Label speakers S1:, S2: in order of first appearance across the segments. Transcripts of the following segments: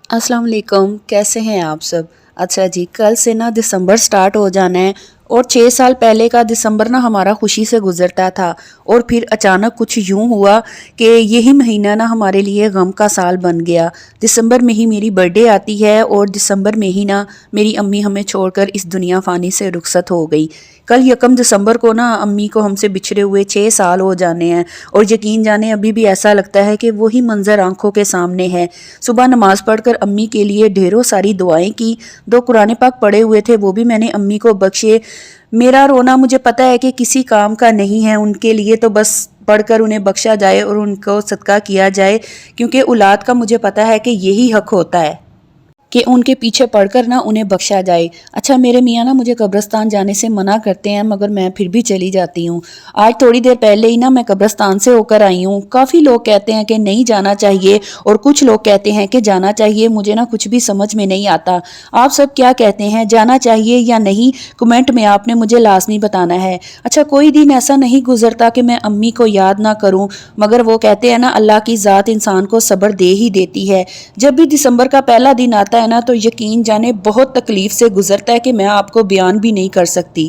S1: अस्सलाम वालेकुम, कैसे हैं आप सब। अच्छा जी, कल से ना दिसंबर स्टार्ट हो जाना है और 6 साल पहले का दिसंबर ना हमारा खुशी से गुजरता था और फिर अचानक कुछ यूं हुआ कि यही महीना ना हमारे लिए गम का साल बन गया। दिसंबर में ही मेरी बर्थडे आती है और दिसंबर में ही ना मेरी अम्मी हमें छोड़कर इस दुनिया फ़ानी से रुखसत हो गई। कल 1 दिसंबर को ना अम्मी को हमसे बिछड़े हुए 6 साल हो जाने हैं और यकीन जाने अभी भी ऐसा लगता है कि वही मंजर आंखों के सामने है। सुबह नमाज पढ़कर अम्मी के लिए ढेरों सारी दुआएं की, 2 कुरान पाक पढ़े हुए थे वो भी मैंने अम्मी को बख्शे। मेरा रोना मुझे पता है कि किसी काम का नहीं है, उनके लिए तो बस पढ़कर उन्हें बख्शा जाए और उनको सदका किया जाए, क्योंकि औलाद का मुझे पता है कि यही हक होता है कि उनके पीछे पढ़कर ना उन्हें बख्शा जाए। अच्छा, मेरे मियाँ ना मुझे कब्रिस्तान जाने से मना करते हैं मगर मैं फिर भी चली जाती हूँ। आज थोड़ी देर पहले ही ना मैं कब्रिस्तान से होकर आई हूँ। काफ़ी लोग कहते हैं कि नहीं जाना चाहिए और कुछ लोग कहते हैं कि जाना चाहिए। मुझे ना कुछ भी समझ में नहीं आता। आप सब क्या कहते हैं, जाना चाहिए या नहीं? कमेंट में आपने मुझे लाजमी बताना है। अच्छा, कोई दिन ऐसा नहीं गुजरता कि मैं अम्मी को याद ना करूँ, मगर वो कहते हैं ना अल्लाह की ज़ात इंसान को सब्र दे ही देती है। जब भी दिसंबर का पहला दिन आता है ना तो यकीन जाने बहुत तकलीफ से गुजरता है कि मैं आपको बयान भी नहीं कर सकती।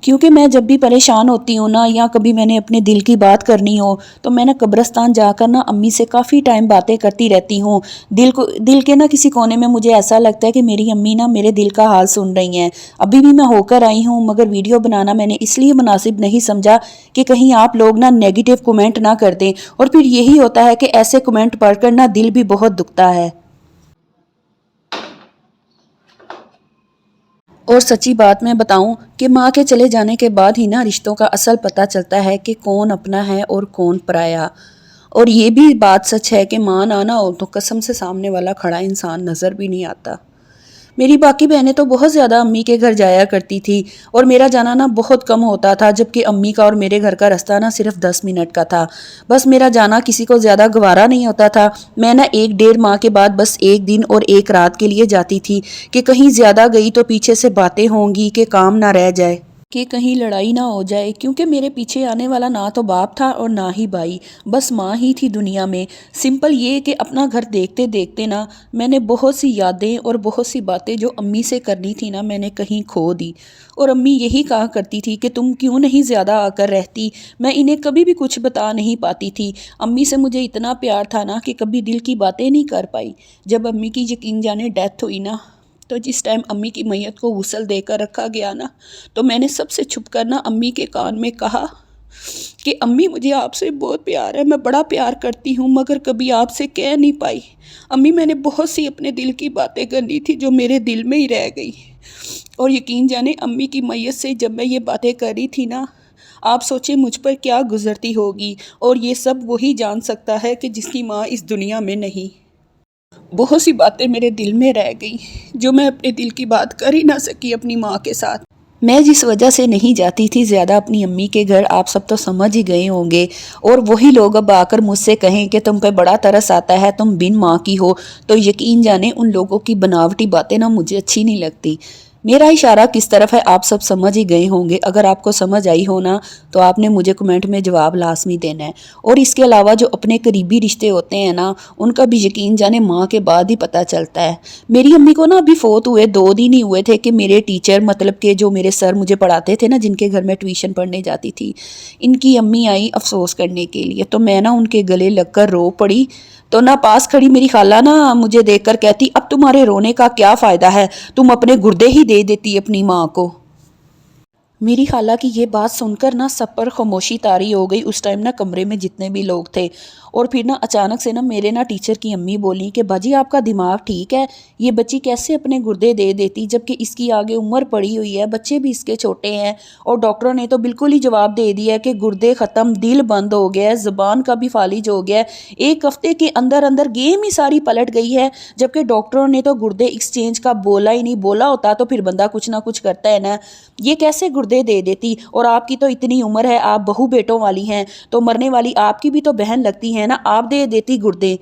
S1: क्योंकि मैं जब भी परेशान होती हूँ ना या कभी मैंने अपने दिल की बात करनी हो तो मैं ना कब्रिस्तान जाकर ना अम्मी से काफ़ी टाइम बातें करती रहती हूँ। दिल के ना किसी कोने में मुझे ऐसा लगता है कि मेरी अम्मी ना मेरे दिल का हाल सुन रही हैं। अभी भी मैं होकर आई हूँ मगर वीडियो बनाना मैंने इसलिए मुनासिब नहीं समझा कि कहीं आप लोग ना नेगेटिव कमेंट ना कर दें, और फिर यही होता है कि ऐसे कमेंट पढ़कर ना दिल भी बहुत दुखता है। और सच्ची बात मैं बताऊं कि माँ के चले जाने के बाद ही ना रिश्तों का असल पता चलता है कि कौन अपना है और कौन पराया। और ये भी बात सच है कि माँ ना ना हो तो कसम से सामने वाला खड़ा इंसान नज़र भी नहीं आता। मेरी बाकी बहनें तो बहुत ज़्यादा अम्मी के घर जाया करती थी और मेरा जाना ना बहुत कम होता था, जबकि अम्मी का और मेरे घर का रास्ता ना सिर्फ 10 मिनट का था। बस मेरा जाना किसी को ज़्यादा गवारा नहीं होता था। मैं ना 1 डेढ़ माह के बाद बस एक दिन और एक रात के लिए जाती थी कि कहीं ज़्यादा गई तो पीछे से बातें होंगी कि काम ना रह जाए, कि कहीं लड़ाई ना हो जाए, क्योंकि मेरे पीछे आने वाला ना तो बाप था और ना ही भाई, बस माँ ही थी दुनिया में। सिंपल ये कि अपना घर देखते देखते ना मैंने बहुत सी यादें और बहुत सी बातें जो अम्मी से करनी थी ना मैंने कहीं खो दी। और अम्मी यही कहा करती थी कि तुम क्यों नहीं ज़्यादा आकर रहती। मैं इन्हें कभी भी कुछ बता नहीं पाती थी। अम्मी से मुझे इतना प्यार था ना कि कभी दिल की बातें नहीं कर पाई। जब अम्मी की यकीन जाने डेथ हुई ना, तो जिस टाइम अम्मी की मैयत को गुस्ल देकर रखा गया ना, तो मैंने सबसे छुप कर ना अम्मी के कान में कहा कि अम्मी मुझे आपसे बहुत प्यार है, मैं बड़ा प्यार करती हूँ मगर कभी आपसे कह नहीं पाई। अम्मी मैंने बहुत सी अपने दिल की बातें करनी थी जो मेरे दिल में ही रह गई। और यकीन जाने अम्मी की मैयत से जब मैं ये बातें कर रही थी ना, आप सोचिए मुझ पर क्या गुजरती होगी। और ये सब वही जान सकता है कि जिसकी माँ इस दुनिया में नहीं। बहुत सी बातें मेरे दिल में रह गई जो मैं अपने दिल की बात कर ही ना सकी अपनी माँ के साथ। मैं जिस वजह से नहीं जाती थी ज़्यादा अपनी अम्मी के घर, आप सब तो समझ ही गए होंगे। और वही लोग अब आकर मुझसे कहें कि तुम पे बड़ा तरस आता है, तुम बिन माँ की हो, तो यकीन जाने उन लोगों की बनावटी बातें ना मुझे अच्छी नहीं लगती। मेरा इशारा किस तरफ है आप सब समझ ही गए होंगे। अगर आपको समझ आई हो ना तो आपने मुझे कमेंट में जवाब लाजमी देना है। और इसके अलावा जो अपने करीबी रिश्ते होते हैं ना, उनका भी यकीन जाने माँ के बाद ही पता चलता है। मेरी अम्मी को ना अभी फोत हुए 2 दिन ही हुए थे कि मेरे टीचर, मतलब कि जो मेरे सर मुझे पढ़ाते थे ना, जिनके घर में ट्यूशन पढ़ने जाती थी, इनकी अम्मी आई अफसोस करने के लिए। तो मैं ना उनके गले लगकर रो पड़ी। तो ना पास खड़ी मेरी खाला ना मुझे देखकर कहती, अब तुम्हारे रोने का क्या फ़ायदा है, तुम अपने गुर्दे ही दे देती अपनी माँ को। मेरी खाला की ये बात सुनकर ना सब पर खामोशी तारी हो गई। उस टाइम ना कमरे में जितने भी लोग थे। और फिर ना अचानक से ना मेरे ना टीचर की अम्मी बोली कि बाजी आपका दिमाग ठीक है, ये बच्ची कैसे अपने गुर्दे दे देती जबकि इसकी आगे उम्र पड़ी हुई है, बच्चे भी इसके छोटे हैं। और डॉक्टरों ने तो बिल्कुल ही जवाब दे दिया है कि गुर्दे ख़त्म, दिल बंद हो गया है, ज़ुबान का भी फालिज हो गया है। 1 हफ्ते के अंदर अंदर गेम ही सारी पलट गई है। जबकि डॉक्टरों ने तो गुर्दे एक्सचेंज का बोला ही नहीं, बोला होता तो फिर बंदा कुछ ना कुछ करता है ना। ये कैसे गुर्दे दे देती, और आपकी तो इतनी उम्र है, आप बहू बेटों वाली हैं, तो मरने वाली आपकी भी तो बहन लगती है ना, आप दे देती गुर्दे।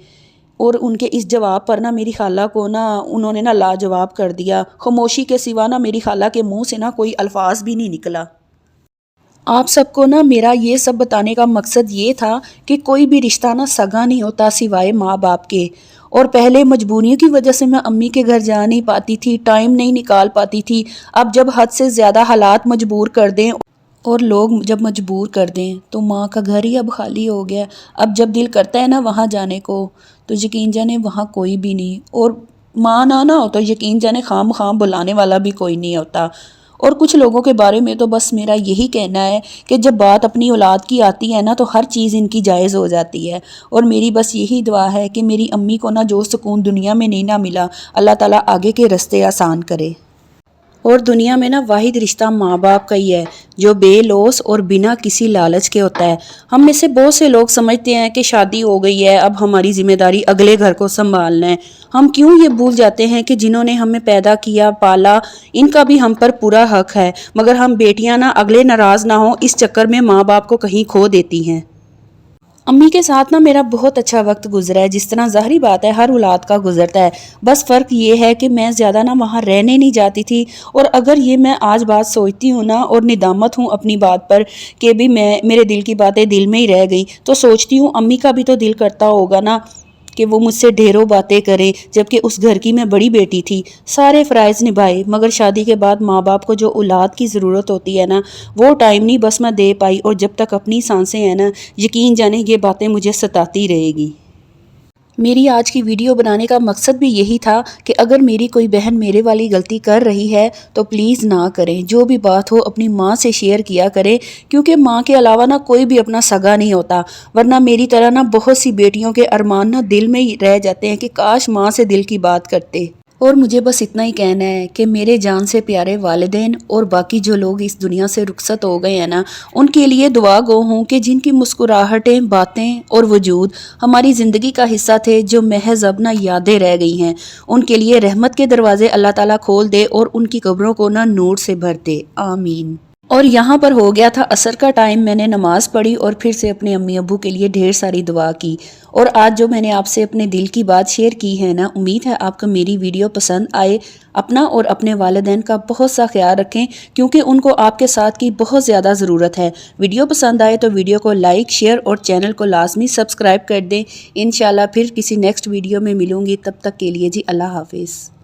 S1: और उनके इस जवाब पर ना मेरी खाला को ना उन्होंने ना लाजवाब कर दिया। खामोशी के सिवा ना मेरी खाला के मुंह से ना कोई अल्फाज भी नहीं निकला। आप सबको ना मेरा ये सब बताने का मकसद ये था कि कोई भी रिश्ता ना सगा नहीं होता सिवाय माँ बाप के। اور پہلے مجبوریوں کی وجہ سے میں امی کے گھر جا نہیں پاتی تھی، ٹائم نہیں نکال پاتی تھی۔ اب جب حد سے زیادہ حالات مجبور کر دیں اور لوگ جب مجبور کر دیں تو ماں کا گھر ہی اب خالی ہو گیا۔ اب جب دل کرتا ہے نا وہاں جانے کو تو یقین جانے وہاں کوئی بھی نہیں، اور ماں نہ ہو تو یقین جانے خام خام بلانے والا بھی کوئی نہیں ہوتا۔ اور کچھ لوگوں کے بارے میں تو بس میرا یہی کہنا ہے کہ جب بات اپنی اولاد کی آتی ہے نا تو ہر چیز ان کی جائز ہو جاتی ہے، اور میری بس یہی دعا ہے کہ میری امی کو نا جو سکون دنیا میں نہیں نہ ملا، اللہ تعالیٰ آگے کے رستے آسان کرے۔ اور دنیا میں نا واحد رشتہ ماں باپ کا ہی ہے جو بے لوث اور بنا کسی لالچ کے ہوتا ہے۔ ہم میں سے بہت سے لوگ سمجھتے ہیں کہ شادی ہو گئی ہے، اب ہماری ذمہ داری اگلے گھر کو سنبھالنا ہے۔ ہم کیوں یہ بھول جاتے ہیں کہ جنہوں نے ہمیں پیدا کیا پالا ان کا بھی ہم پر پورا حق ہے، مگر ہم بیٹیاں نا اگلے ناراض نہ ہوں اس چکر میں ماں باپ کو کہیں کھو دیتی ہیں۔ امی کے ساتھ نا میرا بہت اچھا وقت گزرا ہے، جس طرح ظاہری بات ہے ہر اولاد کا گزرتا ہے، بس فرق یہ ہے کہ میں زیادہ نا وہاں رہنے نہیں جاتی تھی، اور اگر یہ میں آج بات سوچتی ہوں نا اور ندامت ہوں اپنی بات پر کہ بھی میرے دل کی باتیں دل میں ہی رہ گئی، تو سوچتی ہوں امی کا بھی تو دل کرتا ہوگا نا کہ وہ مجھ سے ڈھیروں باتیں کرے، جبکہ اس گھر کی میں بڑی بیٹی تھی، سارے فرائض نبھائے، مگر شادی کے بعد ماں باپ کو جو اولاد کی ضرورت ہوتی ہے نا وہ ٹائم نہیں بس میں دے پائی، اور جب تک اپنی سانسیں ہیں نا یقین جانے یہ باتیں مجھے ستاتی رہے گی۔ میری آج کی ویڈیو بنانے کا مقصد بھی یہی تھا کہ اگر میری کوئی بہن میرے والی غلطی کر رہی ہے تو پلیز نہ کریں، جو بھی بات ہو اپنی ماں سے شیئر کیا کریں، کیونکہ ماں کے علاوہ نا کوئی بھی اپنا سگا نہیں ہوتا، ورنہ میری طرح نا بہت سی بیٹیوں کے ارمان نا دل میں ہی رہ جاتے ہیں کہ کاش ماں سے دل کی بات کرتے۔ اور مجھے بس اتنا ہی کہنا ہے کہ میرے جان سے پیارے والدین اور باقی جو لوگ اس دنیا سے رخصت ہو گئے ہیں نا ان کے لیے دعا گو ہوں کہ جن کی مسکراہٹیں، باتیں اور وجود ہماری زندگی کا حصہ تھے، جو محض اب نہ یادیں رہ گئی ہیں، ان کے لیے رحمت کے دروازے اللہ تعالیٰ کھول دے اور ان کی قبروں کو نہ نور سے بھر دے، آمین۔ اور یہاں پر ہو گیا تھا عصر کا ٹائم، میں نے نماز پڑھی اور پھر سے اپنے امی ابو کے لیے ڈھیر ساری دعا کی، اور آج جو میں نے آپ سے اپنے دل کی بات شیئر کی ہے نا، امید ہے آپ کو میری ویڈیو پسند آئے۔ اپنا اور اپنے والدین کا بہت سا خیال رکھیں کیونکہ ان کو آپ کے ساتھ کی بہت زیادہ ضرورت ہے۔ ویڈیو پسند آئے تو ویڈیو کو لائک، شیئر اور چینل کو لازمی سبسکرائب کر دیں۔ انشاءاللہ پھر کسی نیکسٹ ویڈیو میں ملوں گی، تب تک کے لیے جی اللہ حافظ۔